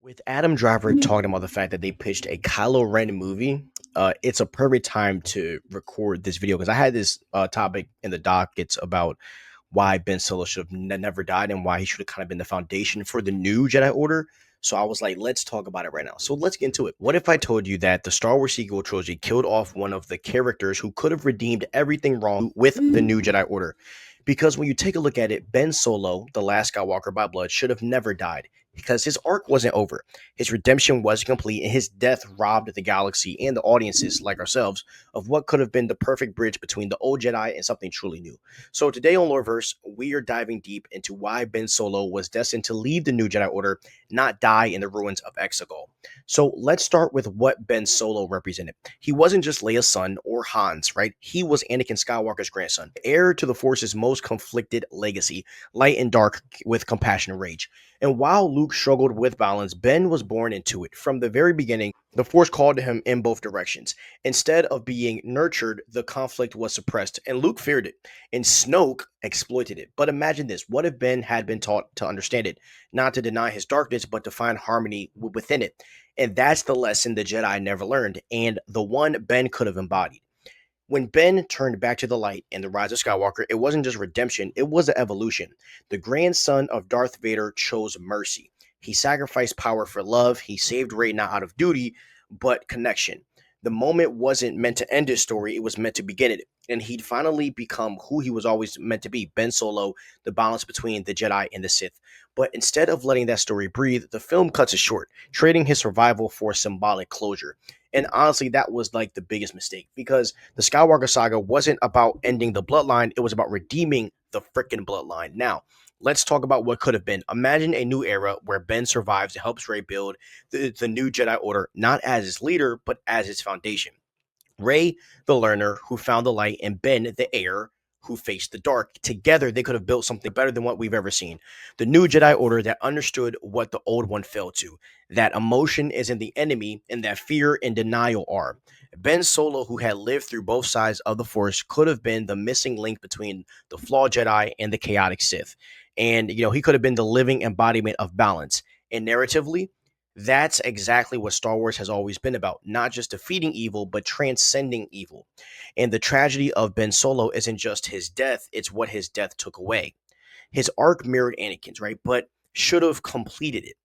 With Adam Driver talking about the fact that they pitched a Kylo Ren movie, it's a perfect time to record this video because I had this topic in the doc. It's about why Ben Solo should have never died and why he should have kind of been the foundation for the new Jedi Order. So I was like, let's talk about it right now. So let's get into it. What if I told you that the Star Wars sequel trilogy killed off one of the characters who could have redeemed everything wrong with the new Jedi Order? Because when you take a look at it, Ben Solo, the last Skywalker by blood, should have never died because his arc wasn't over. His redemption wasn't complete, and his death robbed the galaxy and the audiences, like ourselves, of what could have been the perfect bridge between the old Jedi and something truly new. So today on LoreVerse, we are diving deep into why Ben Solo was destined to leave the new Jedi Order, not die in the ruins of Exegol. So let's start with what Ben Solo represented. He wasn't just Leia's son or Han's, right? He was Anakin Skywalker's grandson, heir to the Force's most conflicted legacy, light and dark with compassion and rage. And while Luke struggled with balance, Ben was born into it. From the very beginning, the Force called to him in both directions. Instead of being nurtured, the conflict was suppressed, and Luke feared it, and Snoke exploited it. But imagine this: what if Ben had been taught to understand it, not to deny his darkness, but to find harmony within it? And that's the lesson the Jedi never learned, and the one Ben could have embodied. When Ben turned back to the light in The Rise of Skywalker, it wasn't just redemption, it was an evolution. The grandson of Darth Vader chose mercy. He sacrificed power for love. He saved Rey not out of duty, but connection. The moment wasn't meant to end his story, it was meant to begin it. And he'd finally become who he was always meant to be, Ben Solo, the balance between the Jedi and the Sith. But instead of letting that story breathe, the film cuts it short, trading his survival for symbolic closure. And honestly, that was like the biggest mistake because the Skywalker Saga wasn't about ending the bloodline, it was about redeeming the freaking bloodline. Now, let's talk about what could have been. Imagine a new era where Ben survives and helps Rey build the new Jedi Order, not as its leader, but as its foundation. Rey, the learner who found the light, and Ben, the heir who faced the dark. Together, they could have built something better than what we've ever seen. The new Jedi Order that understood what the old one failed to. That emotion isn't the enemy, and that fear and denial are. Ben Solo, who had lived through both sides of the Force, could have been the missing link between the flawed Jedi and the chaotic Sith. And, he could have been the living embodiment of balance. And narratively, that's exactly what Star Wars has always been about, not just defeating evil, but transcending evil. And the tragedy of Ben Solo isn't just his death, it's what his death took away. His arc mirrored Anakin's, right? But should have completed it.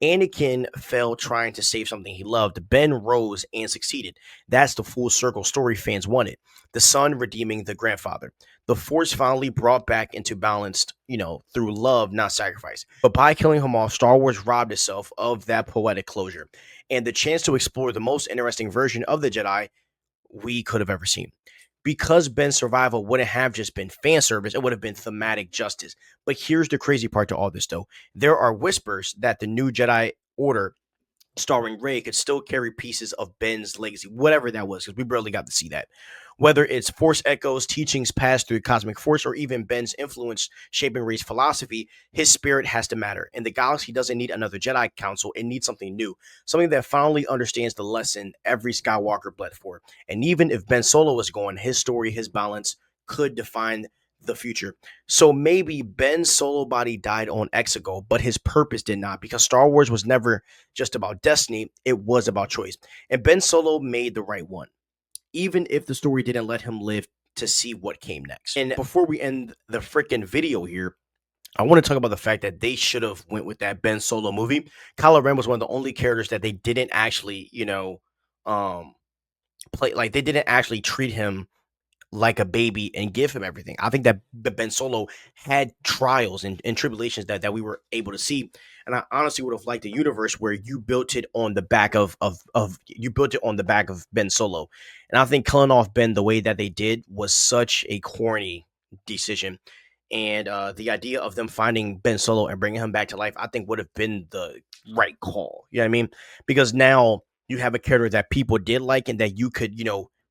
Anakin fell trying to save something he loved. Ben rose and succeeded. That's the full circle story fans wanted. The son redeeming the grandfather. The Force finally brought back into balance, through love, not sacrifice. But by killing him off, Star Wars robbed itself of that poetic closure and the chance to explore the most interesting version of the Jedi we could have ever seen. Because Ben's survival wouldn't have just been fan service, it would have been thematic justice. But here's the crazy part to all this, though. There are whispers that the new Jedi Order starring Rey could still carry pieces of Ben's legacy, whatever that was, because we barely got to see that. Whether it's Force echoes, teachings passed through the cosmic force, or even Ben's influence shaping Rey's philosophy, his spirit has to matter. And the galaxy doesn't need another Jedi Council. It needs something new, something that finally understands the lesson every Skywalker bled for. And even if Ben Solo was gone, his story, his balance could define the future. So maybe Ben's solo body died on Exegol, but his purpose did not, because Star Wars was never just about destiny, it was about choice. And Ben Solo made the right one, even if the story didn't let him live to see what came next. And before we end the freaking video here, I want to talk about the fact that they should have went with that Ben Solo movie. Kylo Ren was one of the only characters that they didn't actually, play, like they didn't actually treat him like a baby and give him everything. I think that Ben Solo had trials and tribulations that we were able to see. And I honestly would have liked a universe where you built it on the back of you built it on the back of Ben Solo. And I think killing off Ben the way that they did was such a corny decision. And the idea of them finding Ben Solo and bringing him back to life, I think would have been the right call. You know what I mean? Because now you have a character that people did like and that you could,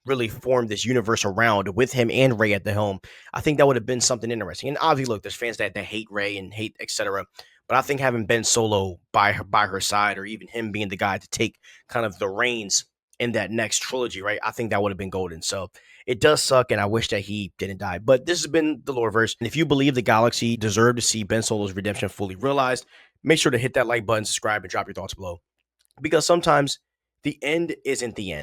really form this universe around with him and Rey at the helm. I think that would have been something interesting. And obviously, look, there's fans that hate Rey and hate etc. But I think having Ben Solo by her side, or even him being the guy to take kind of the reins in that next trilogy, right? I think that would have been golden. So it does suck, and I wish that he didn't die. But this has been the LoreVerse. And if you believe the galaxy deserved to see Ben Solo's redemption fully realized, make sure to hit that like button, subscribe, and drop your thoughts below. Because sometimes the end isn't the end.